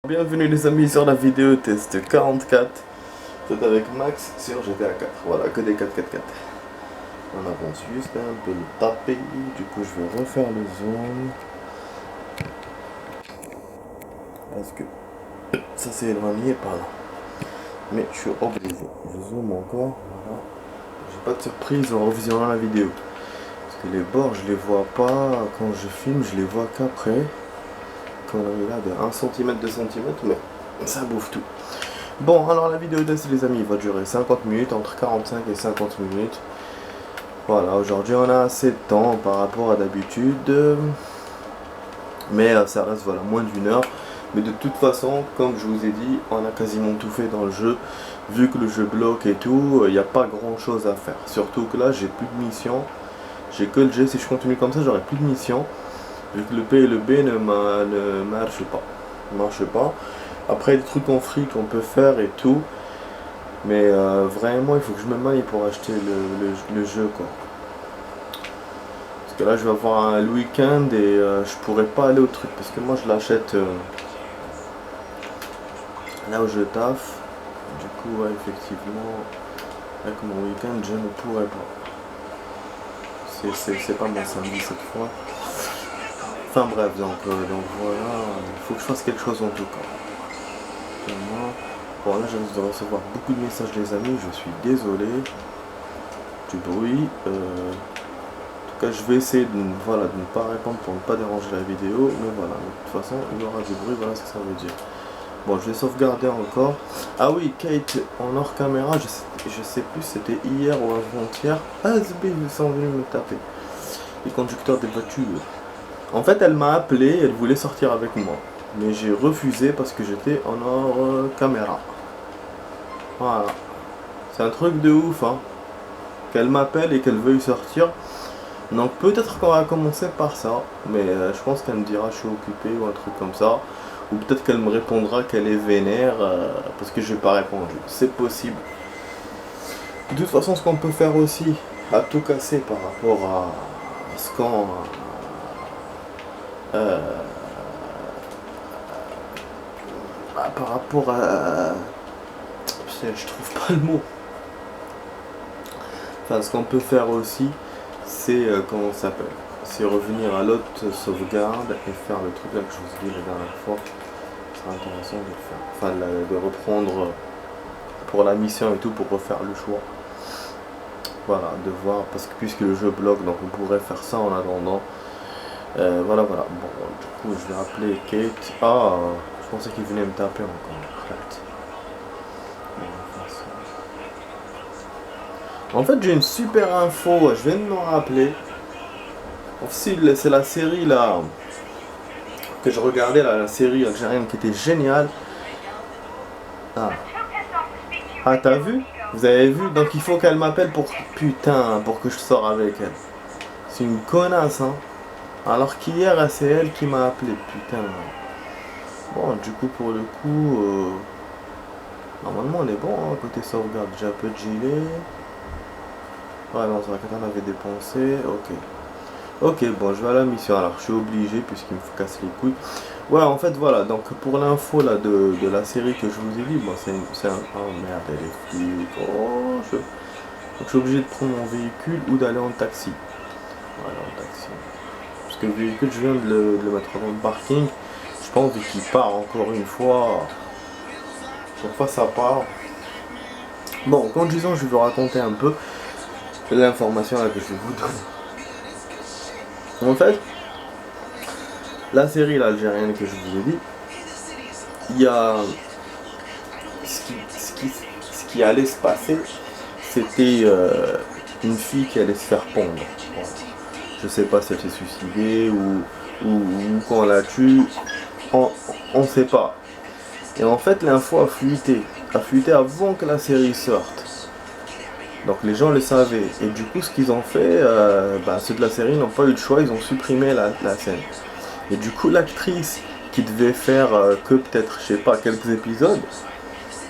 Bienvenue les amis sur la vidéo test 44. C'est avec Max sur GTA 4. Voilà, que des 4-4-4. On avance juste un peu le tapis. Du coup je vais refaire le zoom. Parce que ça s'est éloigné par là. Mais je suis obligé. Je zoome encore. Voilà. J'ai pas de surprise en revisionnant la vidéo. Parce que les bords je les vois pas. Quand je filme je les vois qu'après. Quand on est là de 1 cm, 2 cm, mais ça bouffe tout. Bon, alors la vidéo test les amis va durer 50 minutes, entre 45 et 50 minutes. Voilà, aujourd'hui on a assez de temps par rapport à d'habitude. Mais ça reste voilà, moins d'une heure. Mais de toute façon, comme je vous ai dit, on a quasiment tout fait dans le jeu. Vu que le jeu bloque et tout, il n'y a pas grand chose à faire. Surtout que là j'ai plus de missions. J'ai que le G, si je continue comme ça j'aurai plus de missions. Vu que le P et le B ne marchent pas. Après des trucs en free qu'on peut faire et tout. Mais vraiment il faut que je me maille pour acheter le jeu quoi. Parce que là je vais avoir le week-end et je pourrais pas aller au truc. Parce que moi je l'achète là où je taffe. Du coup ouais, effectivement avec mon week-end je ne pourrais pas. C'est pas mon samedi cette fois. Enfin bref, donc voilà, il faut que je fasse quelque chose en tout cas. Bon là je risque de recevoir beaucoup de messages des amis, je suis désolé du bruit. En tout cas je vais essayer de ne pas répondre pour ne pas déranger la vidéo, mais voilà, de toute façon il y aura du bruit, voilà ce que ça veut dire. Bon je vais sauvegarder encore. Ah oui, Kate en hors caméra, je sais plus si c'était hier ou avant-hier. Ah Zb, ils sont venus me taper. Les conducteurs des voitures. En fait, elle m'a appelé, elle voulait sortir avec moi. Mais j'ai refusé parce que j'étais en hors caméra. Voilà. C'est un truc de ouf, hein. Qu'elle m'appelle et qu'elle veuille sortir. Donc peut-être qu'on va commencer par ça. Mais je pense qu'elle me dira je suis occupé ou un truc comme ça. Ou peut-être qu'elle me répondra qu'elle est vénère parce que je n'ai pas répondu. C'est possible. De toute façon, ce qu'on peut faire aussi, à tout casser par rapport à ce qu'on... par rapport à... Je trouve pas le mot. Enfin, ce qu'on peut faire aussi, c'est... comment ça s'appelle? C'est revenir à l'autre sauvegarde et faire le truc là que je vous ai dit la dernière fois. Ce sera intéressant de le faire. Enfin, de reprendre pour la mission et tout, pour refaire le choix. Voilà, de voir, parce que puisque le jeu bloque, donc on pourrait faire ça en attendant. Voilà. Bon, du coup, je vais appeler Kate. Ah, je pensais qu'il venait me taper encore. En fait, j'ai une super info. Je viens de m'en rappeler. C'est la série là que je regardais, là, la série algérienne qui était géniale. Ah, t'as vu? Vous avez vu? Donc il faut qu'elle m'appelle pour putain, pour que je sors avec elle. C'est une connasse, hein. Alors qu'hier, c'est elle qui m'a appelé, putain. Bon, du coup, pour le coup, normalement, on est bon, hein, côté sauvegarde. J'ai un peu de gilet. Ouais, non, c'est vrai que t'en avais dépensé. Ok, bon, je vais à la mission. Alors, je suis obligé, puisqu'il me faut casser les couilles. Ouais, en fait, voilà. Donc, pour l'info, là, de la série que je vous ai dit, bon, c'est un... Oh, merde, elle est flic. Oh, donc, je suis obligé de prendre mon véhicule ou d'aller en taxi. Voilà, en taxi. Parce que le véhicule, je viens de le mettre dans le parking. Je pense qu'il part encore une fois. Chaque fois, ça part. Bon, en conduisant, je vais vous raconter un peu l'information là que je vais vous donner. En fait, la série l'algérienne que je vous ai dit, il y a ce qui allait se passer, c'était une fille qui allait se faire pondre. Voilà. Je sais pas si elle s'est suicidée ou qu'on la tue, on sait pas. Et en fait, l'info a fuité avant que la série sorte. Donc les gens le savaient. Et du coup, ce qu'ils ont fait, ceux de la série n'ont pas eu le choix, ils ont supprimé la scène. Et du coup, l'actrice qui devait faire que peut-être, je sais pas, quelques épisodes,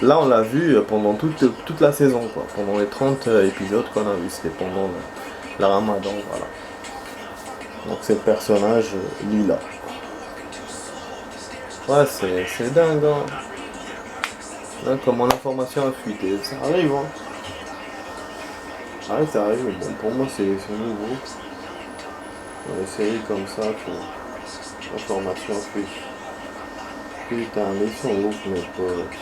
là on l'a vu pendant toute la saison, quoi. Pendant les 30 épisodes qu'on a vu, c'était pendant la Ramadan, voilà. Donc c'est le personnage Lila. Ouais, c'est dingue, hein. Là, comme mon information a fuité, ça arrive, hein. Ah, ça arrive, mais bon, pour moi, c'est nouveau. Dans les séries comme ça, que l'information fuite. Putain, mais ils sont ouf, mes potes.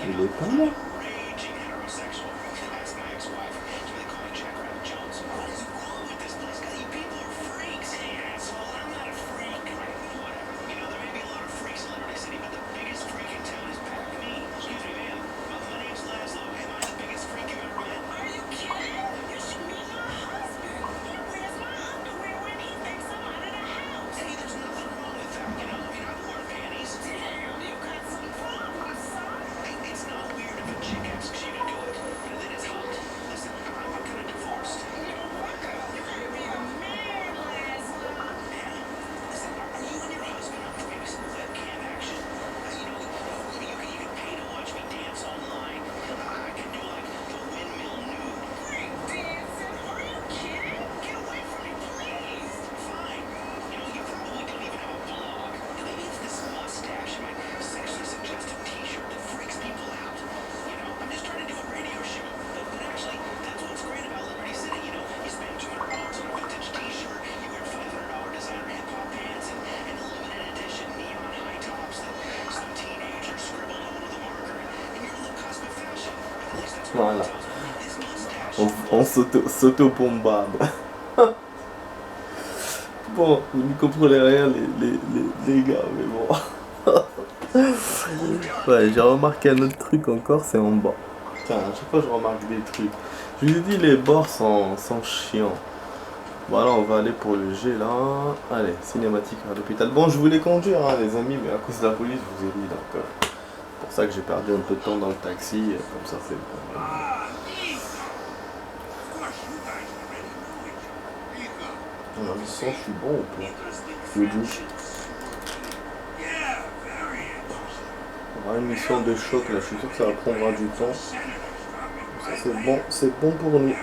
Il est pas là. Voilà. On s'auto-bombarde. Bon, vous ne comprenez rien les gars, mais bon. Ouais, j'ai remarqué un autre truc encore, c'est en bas. Putain, à chaque fois je remarque des trucs. Je vous ai dit, les bords sont chiants. Voilà, on va aller pour le G là. Allez, cinématique à l'hôpital. Bon, je voulais conduire, hein, les amis, mais à cause de la police, je vous ai dit, donc c'est pour ça que j'ai perdu un peu de temps dans le taxi. Comme ça, c'est bon. On a le son, je suis bon ou pas? Je dis. On aura une mission de choc là, je suis sûr que ça va prendre du temps. Ça c'est bon pour nous.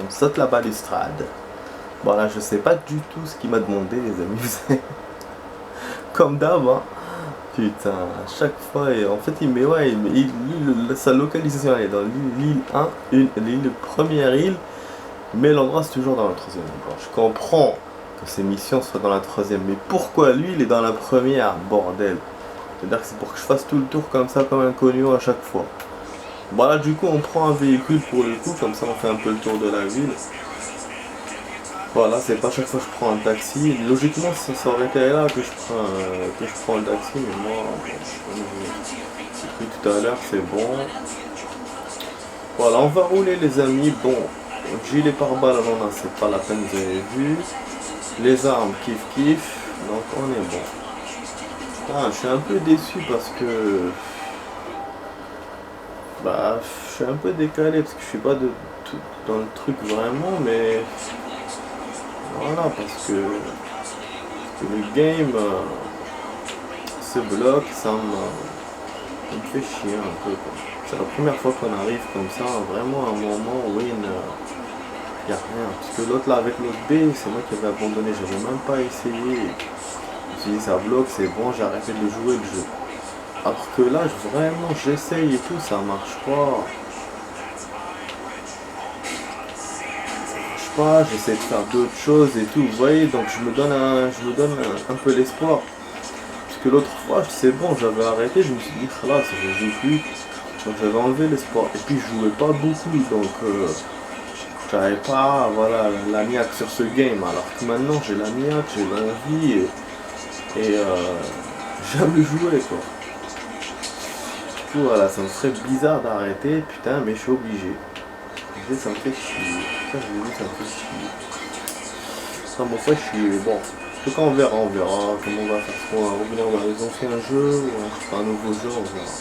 On saute la balustrade. Bon là je sais pas du tout ce qu'il m'a demandé les amis. Comme d'hab hein. Putain, à chaque fois, et en fait il met ouais, sa localisation elle est dans l'île 1, l'île première île, mais l'endroit c'est toujours dans la troisième. Bon, je comprends que ses missions soient dans la troisième, mais pourquoi lui il est dans la première, bordel? C'est-à-dire que c'est pour que je fasse tout le tour comme ça, comme un connu à chaque fois. Bon là du coup on prend un véhicule pour le coup, comme ça on fait un peu le tour de la ville. Voilà, c'est pas chaque fois que je prends un taxi. Logiquement ça aurait été là que je prends le taxi, mais moi, comme j'ai pris tout à l'heure, c'est bon. Voilà, on va rouler les amis. Bon, gilet pare-balles, on a, c'est pas la peine, vous avez vu. Les armes, kiff. Donc on est bon. Ah, je suis un peu déçu parce que... Bah, je suis un peu décalé parce que je suis pas dans le truc vraiment, mais... Voilà, parce que le game se bloque, ça me fait chier un peu, quoi. C'est la première fois qu'on arrive comme ça, vraiment à un moment où il n'y a rien. Parce que l'autre là, avec l'autre B, c'est moi qui avais abandonné, j'avais même pas essayé. Je me suis dit ça bloque, c'est bon, j'ai arrêté de jouer le jeu. Alors que là, vraiment, j'essaye et tout, ça marche pas. J'essaie de faire d'autres choses et tout, vous voyez, donc je me donne un peu l'espoir. Parce que l'autre fois, c'est bon, j'avais arrêté, je me suis dit, là, ça ne joue plus. Donc j'avais enlevé l'espoir. Et puis je jouais pas beaucoup, donc j'avais pas voilà, la niaque sur ce game. Alors que maintenant j'ai la niaque, j'ai l'envie et j'aime le jouer quoi. Du coup voilà, ça me ferait bizarre d'arrêter, putain, mais je suis obligé. Ça me fait chier. Ça je l'ai vu, ça me fait chier. Ça me fait chier. Bon, en tout cas on verra comment on va faire. On va revenir dans les anciens jeux ou un nouveau jeu, on verra.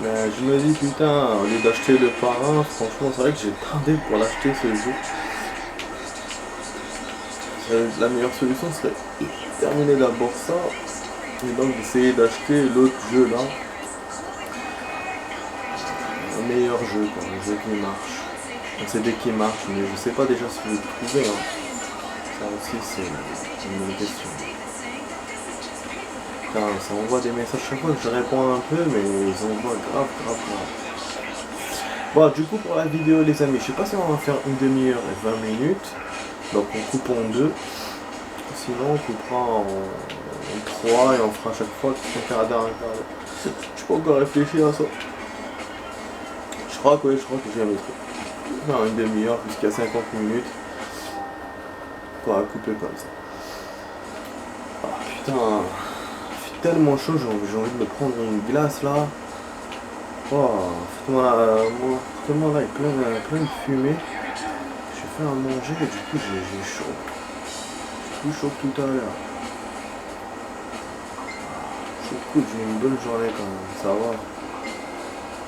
Mais je me dis putain, au lieu d'acheter le parrain, franchement c'est vrai que j'ai tardé pour l'acheter ce jeu. La meilleure solution serait de terminer d'abord ça et donc d'essayer d'acheter l'autre jeu là. Un meilleur jeu quoi, un jeu qui marche. Un CD qui marche, mais je sais pas déjà si je vais le trouver. Hein. Ça aussi c'est une bonne question. Putain, ça envoie des messages chaque fois que je réponds un peu, mais ils envoient grave. Bon, du coup, pour la vidéo, les amis, je sais pas si on va faire une demi-heure et 20 minutes. Donc, on coupe en deux. Sinon, on coupera en 3 et on fera à chaque fois un quart d'heure. Je peux encore réfléchir à ça. Je crois que j'ai un truc. Faire une demi-heure jusqu'à 50 minutes. Pour couper comme ça. Ah putain. Il fait tellement chaud, j'ai envie de me prendre une glace là. Oh, mon appartement là est plein de fumée. J'ai fait à manger et du coup j'ai chaud. J'ai plus chaud que tout à l'heure. C'est cool, j'ai une bonne journée quand même, ça va.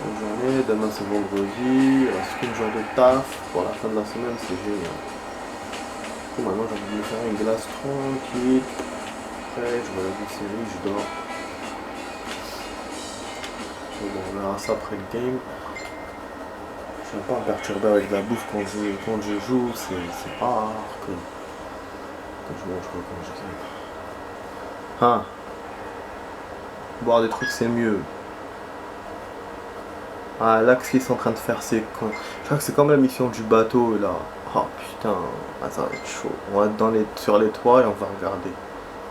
Bonne journée, demain c'est vendredi, il reste qu'une journée de taf. Pour la fin de la semaine c'est génial. Du coup maintenant j'ai envie de me faire une glace tranquille. Après je regarde une série, je dors. Bon, on verra ça après le game. Je ne vais pas me perturber avec la bouffe quand je joue, c'est rare que je mange quand je joue. Ah, boire des trucs c'est mieux. Ah, là, ce qu'ils sont en train de faire, c'est con. Je crois que c'est comme la mission du bateau là. Oh putain, ça va être chaud. On va être sur les toits et on va regarder.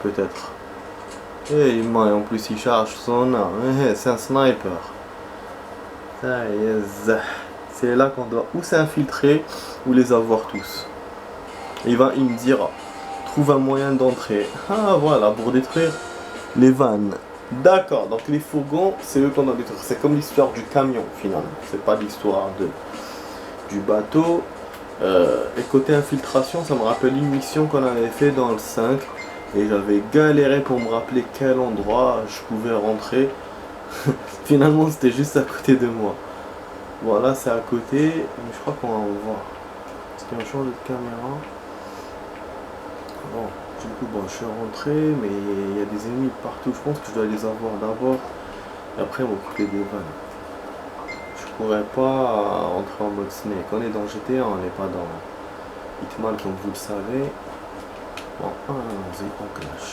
Peut-être. Et en plus il charge son arme. C'est un sniper. Ça y est. C'est là qu'on doit ou s'infiltrer ou les avoir tous. Il me dira, trouve un moyen d'entrer. Ah voilà, pour détruire les vannes. D'accord, donc les fourgons, c'est eux qu'on doit détruire. C'est comme l'histoire du camion finalement. C'est pas l'histoire du bateau. Et côté infiltration, ça me rappelle une mission qu'on avait fait dans le 5. Et j'avais galéré pour me rappeler quel endroit je pouvais rentrer. Finalement, c'était juste à côté de moi. Voilà, c'est à côté, mais je crois qu'on va en voir. Parce qu'il y a un change de caméra. Bon, du coup, bon, je suis rentré, mais il y a des ennemis partout. Je pense que je dois les avoir d'abord. Et après, m'occuper des vannes. Je pourrais pas entrer en mode snake. On est dans GTA, on n'est pas dans Hitman, comme vous le savez. Bon, allons-y, on clash.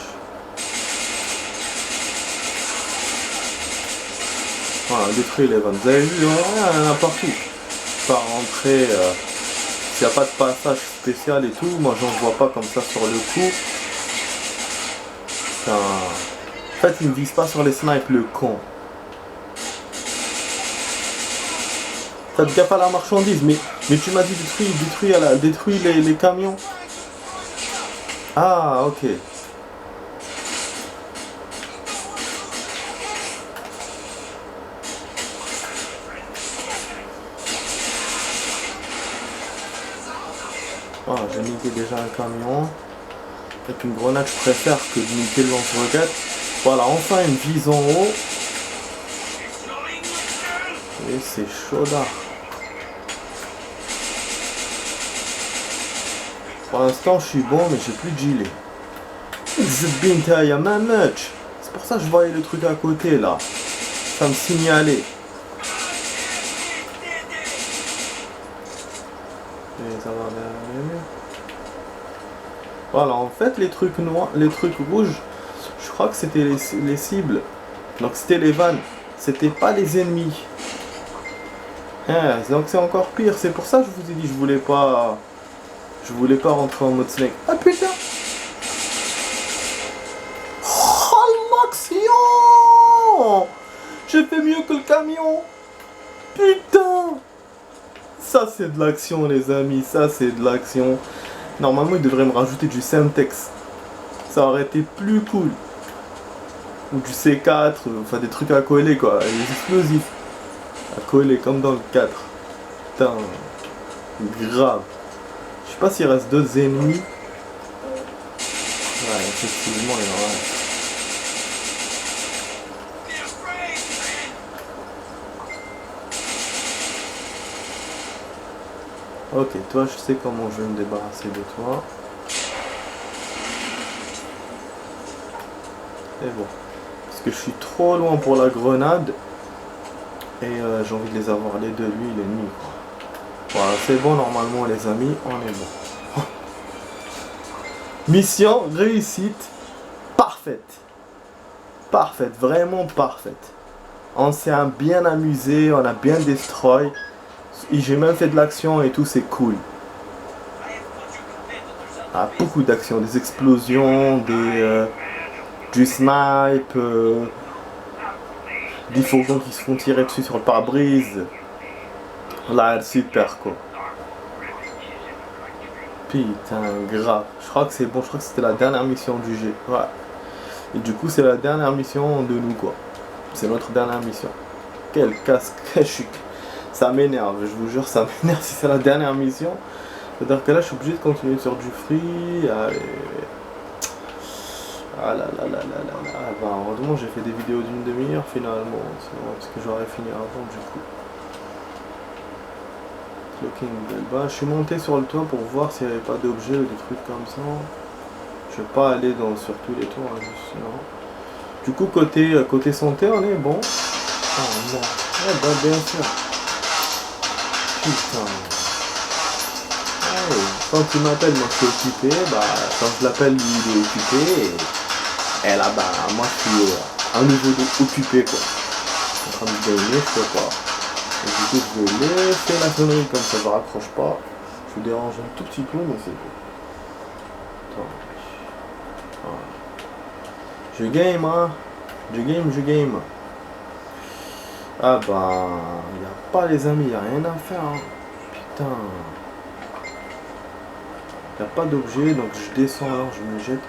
Voilà, détruire les vannes. Vous avez vu, il y en a partout. Pas rentrer, s'il n'y a pas de passage spécial et tout, moi j'en vois pas comme ça sur le coup. Putain. En fait, il ne vise pas sur les snipes, le con. Faites gaffe à la marchandise, mais tu m'as dit détruis les camions. Ah, ok. Voilà, j'ai niqué déjà un camion. Avec une grenade, je préfère que de niquer le lance-roquette. Voilà, enfin une vise en haut. Et c'est chaudard. Pour l'instant, je suis bon, mais j'ai plus de gilet. C'est pour ça que je voyais le truc à côté là. Ça me signalait. Et ça va aller mieux. Voilà, en fait, les trucs noirs, les trucs rouges, je crois que c'était les cibles. Donc c'était les vannes. C'était pas les ennemis. Hein, donc c'est encore pire. C'est pour ça que je vous ai dit, je voulais pas rentrer en mode snake. Ah putain! Oh l'action! J'ai fait mieux que le camion! Putain! Ça c'est de l'action les amis, ça c'est de l'action. Normalement il devrait me rajouter du Semtex. Ça aurait été plus cool. Ou du C4, enfin des trucs à coller quoi, des explosifs. À coller comme dans le 4. Putain, grave. Je sais pas s'il reste d'autres ennemis. Ouais, effectivement, il y en a. Ok, toi, je sais comment je vais me débarrasser de toi. Et bon. Parce que je suis trop loin pour la grenade. Et j'ai envie de les avoir les deux, lui, l'ennemi. Voilà, c'est bon, normalement, les amis, on est bon. Mission réussite. Parfaite. Parfaite, vraiment parfaite. On s'est bien amusé, on a bien destroy. Et j'ai même fait de l'action et tout, c'est cool. Ah, beaucoup d'actions, des explosions, du snipe, des fourgons qui se font tirer dessus sur le pare-brise. Là, super quoi. Putain, grave. Je crois que c'est bon, je crois que c'était la dernière mission du jeu. Ouais. Et du coup, c'est la dernière mission de nous quoi. C'est notre dernière mission. Quel casque, ça m'énerve, je vous jure, ça m'énerve si c'est la dernière mission. C'est-à-dire que là, je suis obligé de continuer sur du free. Allez. Ah là là là là là là. Bah, heureusement, j'ai fait des vidéos d'une demi-heure finalement. Sinon, parce que j'aurais fini avant du coup. Clocking bell. Bah, je suis monté sur le toit pour voir s'il n'y avait pas d'objets ou des trucs comme ça. Je vais pas aller sur tous les toits, hein, sinon. Du coup, côté santé, on est bon. Ah non. Ah bah, bien sûr. Putain. Ouais, quand il m'appelle, moi je suis occupé, bah quand je l'appelle, lui il est occupé, et là bah moi je suis à nouveau occupé quoi. En train de gagner, je peux pas. Et du coup je vais laisser la sonnerie comme ça, je raccroche pas. Je vous dérange un tout petit peu, mais c'est bon. Attends. Voilà. Je game hein. Je game. Ah bah, y a pas les amis, y a rien à faire hein. Putain. Il n'y a pas d'objet, donc je descends alors, je me jette.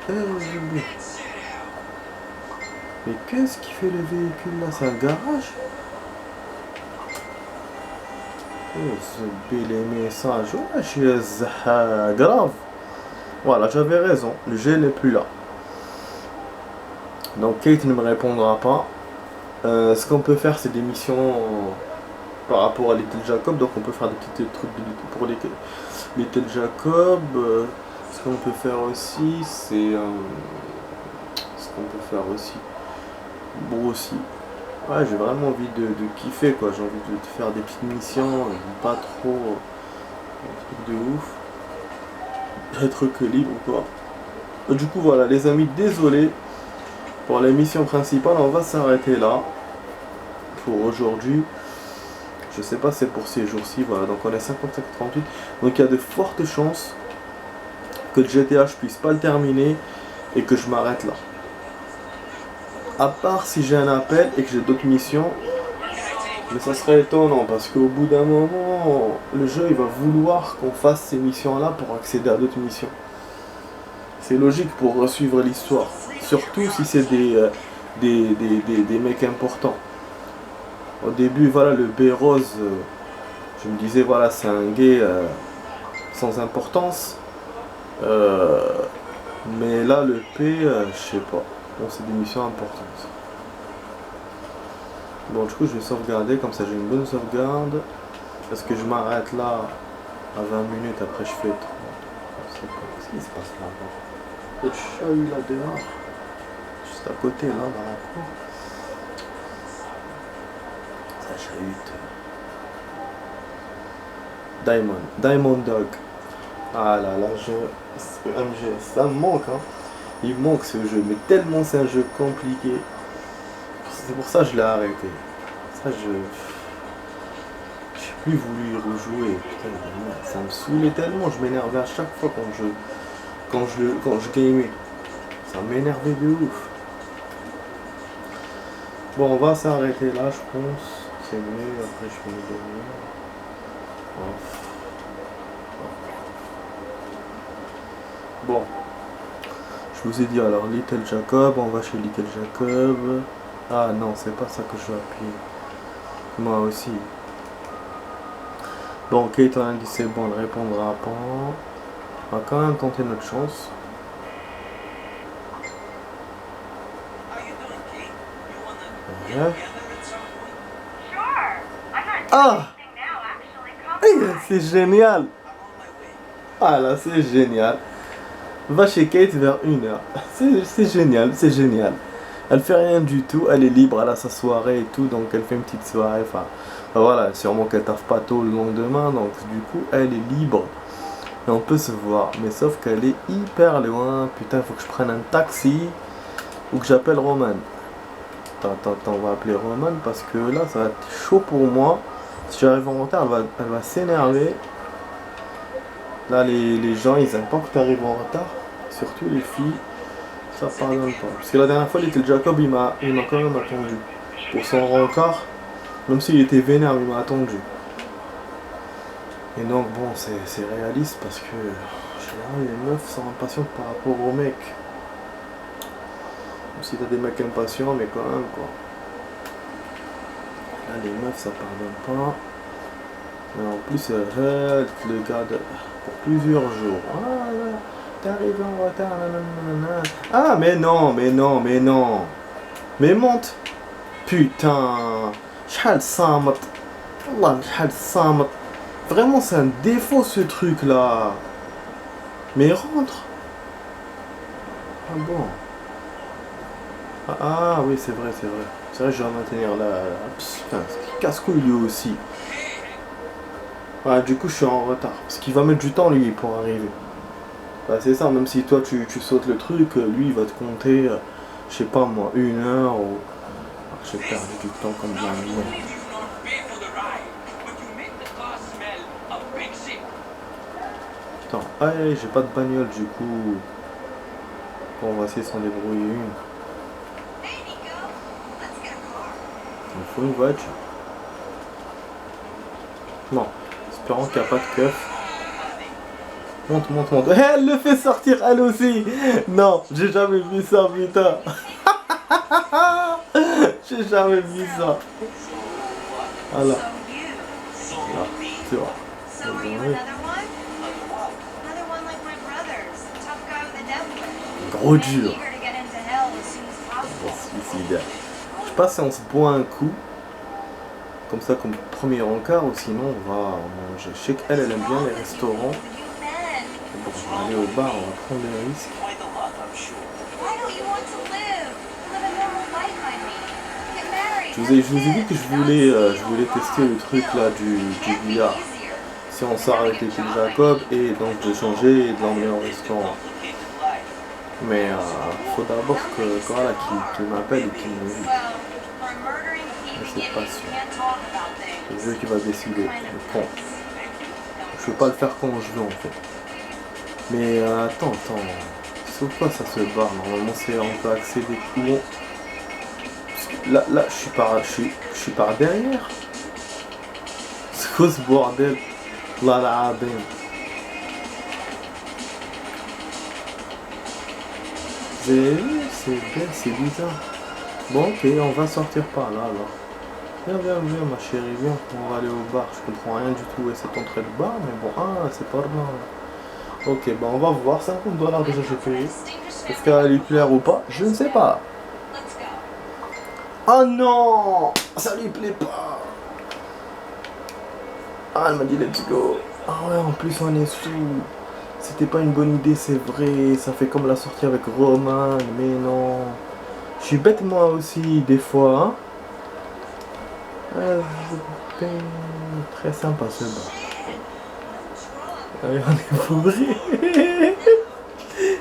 Mais qu'est-ce qui fait le véhicule là? C'est un garage? Oh, ce bel message. Ouais, je suis grave. Voilà, j'avais raison. Le G n'est plus là. Donc Kate ne me répondra pas. Ce qu'on peut faire, c'est des missions par rapport à Little Jacob. Donc on peut faire des petits trucs pour Little Jacob. Ce qu'on peut faire aussi, c'est bon aussi. Ouais, j'ai vraiment envie de kiffer quoi. J'ai envie de faire des petites missions, pas trop un truc de ouf. Être que libre quoi. Du coup voilà les amis, désolé pour les missions principales, on va s'arrêter là pour aujourd'hui. Je sais pas, c'est pour ces jours-ci, voilà, donc on est 55-38, donc il y a de fortes chances que le GTA je puisse pas le terminer et que je m'arrête là. À part si j'ai un appel et que j'ai d'autres missions, mais ça serait étonnant parce qu'au bout d'un moment, le jeu il va vouloir qu'on fasse ces missions-là pour accéder à d'autres missions. C'est logique pour suivre l'histoire, surtout si c'est des mecs importants. Au début, voilà, le B-Rose, je me disais, voilà, c'est un gay sans importance. Mais là, le P, je sais pas. Bon, c'est des missions importantes. Bon, du coup, je vais sauvegarder, comme ça j'ai une bonne sauvegarde. Parce que je m'arrête là à 20 minutes, après je fais 30. Je sais pas ce qui se passe là-bas. Le chahut là dehors. Juste à côté, là, dans la cour. Ça chahute. Diamond Dog. Ah là là, ce MGS, ça me manque, hein. Il me manque ce jeu, mais tellement c'est un jeu compliqué. C'est pour ça que je l'ai arrêté. Ça, j'ai plus voulu y rejouer. Putain, ça me saoulait tellement, je m'énervais à chaque fois quand je gamais. Ça m'énervait de ouf. Bon, on va s'arrêter là, je pense. C'est mieux, après je vais me dormir. Bon. Je vous ai dit alors Little Jacob, on va chez Little Jacob. Ah non, c'est pas ça que je dois appuyer. Moi aussi. Bon, Kate on a dit c'est bon, elle répondra pas. On va quand même tenter notre chance. Ouais. Ah! C'est génial! Ah là, c'est génial! Va chez Kate vers 1h. C'est génial, c'est génial. Elle fait rien du tout, elle est libre, elle a sa soirée et tout, donc elle fait une petite soirée. Enfin, voilà, sûrement qu'elle taffe pas tôt le lendemain, donc du coup, elle est libre. Et on peut se voir, mais sauf qu'elle est hyper loin. Putain, il faut que je prenne un taxi ou que j'appelle Roman. Attends, on va appeler Roman parce que là, ça va être chaud pour moi. Si j'arrive en retard, elle va s'énerver. Là, les gens, ils aiment pas que tu arrives en retard. Surtout les filles. Ça pardonne pas. Parce que la dernière fois, Little Jacob, il m'a quand même attendu. Pour son rencard. Même s'il était vénère, il m'a attendu. Et donc, bon, c'est réaliste parce que... En général, les meufs sont impatientes par rapport aux mecs. Même si t'as des mecs impatients, mais quand même, quoi. Là, les meufs, ça pardonne pas. Mais en plus, le gars pour plusieurs jours. Ah là, t'es arrivé en retard, nanana. Ah, mais non. Mais monte. Putain. Chal samat. Allah, chal samat. Vraiment, c'est un défaut ce truc là. Mais rentre. Ah bon. Ah oui, c'est vrai. C'est vrai, je vais maintenir là. Putain, casse-couille lui aussi. Ouais, du coup, je suis en retard. Parce qu'il va mettre du temps, lui, pour arriver. Bah, c'est ça, même si toi, tu sautes le truc, lui, il va te compter, je sais pas moi, 1 heure ou... Alors, j'ai perdu du temps comme un merde. Putain, aïe, j'ai pas de bagnole, du coup... Bon, on va essayer de s'en débrouiller une. Il faut une voiture. Non. Espérons qu'il n'y a pas de keuf. Monte. Elle le fait sortir elle aussi. Non, j'ai jamais vu ça, putain. J'ai jamais vu ça. Voilà. Là, tu vois. Gros dur. On va se suicider. Je sais pas si on se boit un coup. Comme ça, comme premier encart, ou sinon on va manger. Je sais qu'elle aime bien les restaurants. Bon, on va aller au bar, on va prendre des risques. Je vous ai dit que je voulais tester le truc là du billard. Si on sort avec les Jacob et donc de changer et de l'emmener au restaurant. Mais faut d'abord qu'il m'appelle et qu'il me dise. Mais c'est pas sûr. C'est le jeu qui va décider. Le con. Je peux pas le faire quand je veux en fait. Mais attends. Sur quoi ça se barre? Normalement on peut accéder où on... Là, je suis par derrière. C'est quoi ce bordel? Là, ben. C'est bizarre. Bon, ok, on va sortir par là alors. Viens, ma chérie, viens. On va aller au bar. Je comprends rien du tout à cette entrée de bar, mais bon, c'est pas là. Ok, bah on va voir, $50 déjà j'ai payé. Est-ce qu'elle va lui plaire ou pas? Je ne sais pas. Oh non, ça lui plaît pas. Ah, elle m'a dit let's go. Ah ouais, en plus on est sous. C'était pas une bonne idée, c'est vrai. Ça fait comme la sortie avec Roman, mais non. Je suis bête moi aussi, des fois. Hein. Très sympa ce bar. Allez, on est bourré.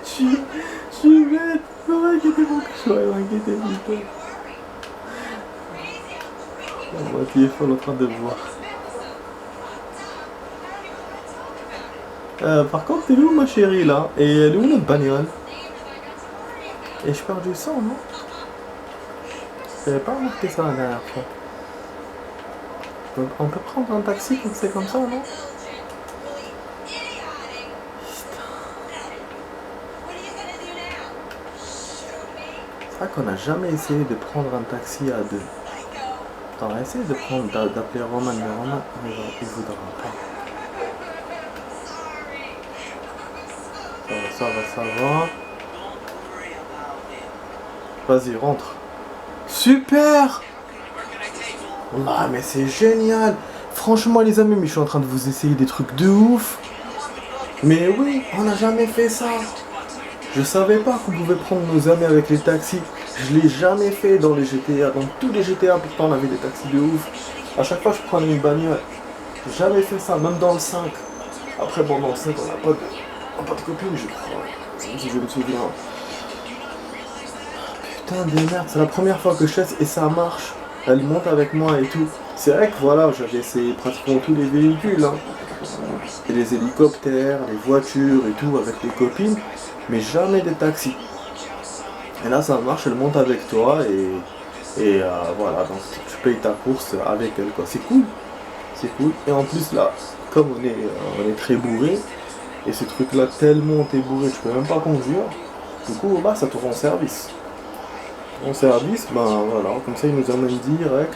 Je suis bête. Ne m'inquiétez pas que je vais m'inquiéter plutôt. Mon téléphone en train de voir. Par contre, t'es où ma chérie là? Et elle est où notre bagnole? Et je perds du sang, non? J'avais pas remarqué ça la dernière fois. Donc, on peut prendre un taxi quand c'est comme ça, non? C'est vrai qu'on n'a jamais essayé de prendre un taxi à deux. On va essayer d'appeler Roman, mais Roman, il voudra pas. Ça va. Vas-y, rentre. Super! Ah, mais c'est génial! Franchement, les amis, mais je suis en train de vous essayer des trucs de ouf. Mais oui, on n'a jamais fait ça. Je savais pas qu'on pouvait prendre nos amis avec les taxis. Je l'ai jamais fait dans les GTA. Dans tous les GTA, pourtant, on avait des taxis de ouf. À chaque fois, je prenais une bagnole. J'ai jamais fait ça, même dans le 5. Après, bon, dans le 5, on n'a pas de copine, je crois. Si je me souviens. Putain de merde, c'est la première fois que je teste et ça marche. Elle monte avec moi et tout. C'est vrai que voilà, j'avais essayé pratiquement tous les véhicules. Hein. Et les hélicoptères, les voitures et tout avec les copines. Mais jamais des taxis. Et là ça marche, elle monte avec toi et voilà, donc tu payes ta course avec elle quoi. C'est cool. C'est cool. Et en plus là, comme on est très bourré, et ce truc là tellement t'es bourré, tu peux même pas conduire. Du coup bah ça te rend service. En service, ben voilà, comme ça il nous emmène direct.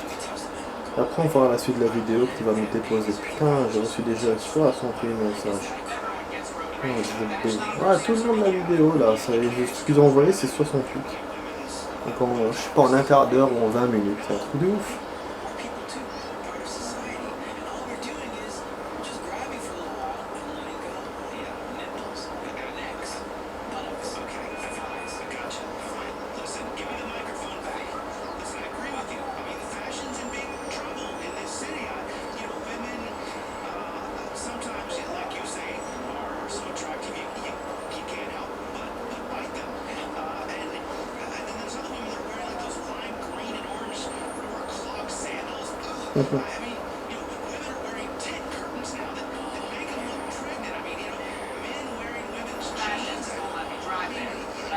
Et après on fera la suite de la vidéo qui va nous déposer. Putain, j'ai reçu déjà 68 messages. Ah, tout le long de la vidéo là, ce qu'ils ont envoyé c'est 68. Donc je sais pas, en un quart d'heure ou en 20 minutes, c'est un truc de ouf.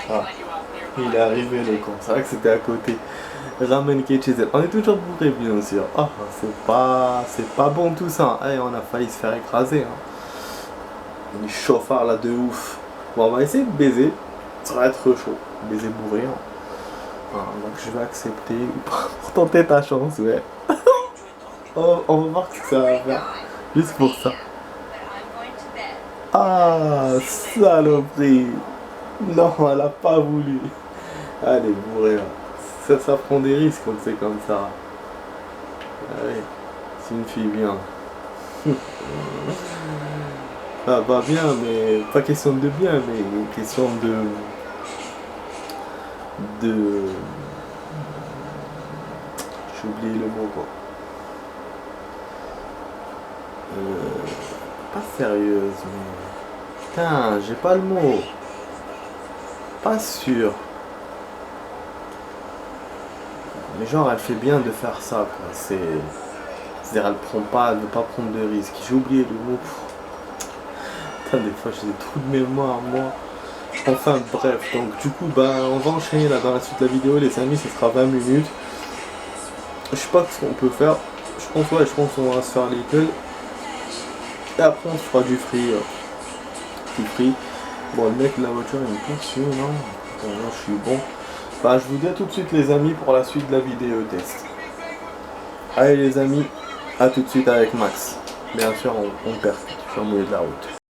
Ah, il est arrivé le con, c'est vrai que c'était à côté. Ramen qui est chez elle. On est toujours bourré bien sûr. Ah, c'est pas bon tout ça. Hey, on a failli se faire écraser. Hein. Il est chauffard là de ouf. Bon, on va essayer de baiser. Ça va être chaud. Baiser bourré. Hein. Ah, donc je vais accepter ou pas pour tenter ta chance, ouais. Oh, on va voir ce que ça va faire. Juste pour ça. Ah, saloperie. Non, elle a pas voulu. Allez, bourré. Ça prend des risques quand c'est comme ça. Allez, c'est une fille bien. Ah, pas bien, mais pas question de bien, mais question de... J'ai oublié le mot quoi. Pas sérieuse, mais... Putain, j'ai pas le mot. Pas sûr. Mais genre, elle fait bien de faire ça, quoi. C'est-à-dire, elle veut pas prendre de risques. J'ai oublié le mot. Putain, des fois, j'ai des trous de mémoire, moi. Enfin, bref. Donc, du coup, bah, on va enchaîner là dans la suite de la vidéo, les amis. Ce sera 20 minutes. Je sais pas ce qu'on peut faire. Je pense qu'on va se faire Little. Et après, on se fera du free. Bon, le mec de la voiture, il me poursuit, non? Bon, là, je suis bon. Bah, je vous dis à tout de suite, les amis, pour la suite de la vidéo test. Allez, les amis, à tout de suite avec Max. Bien sûr, on perd sur le milieu de la route.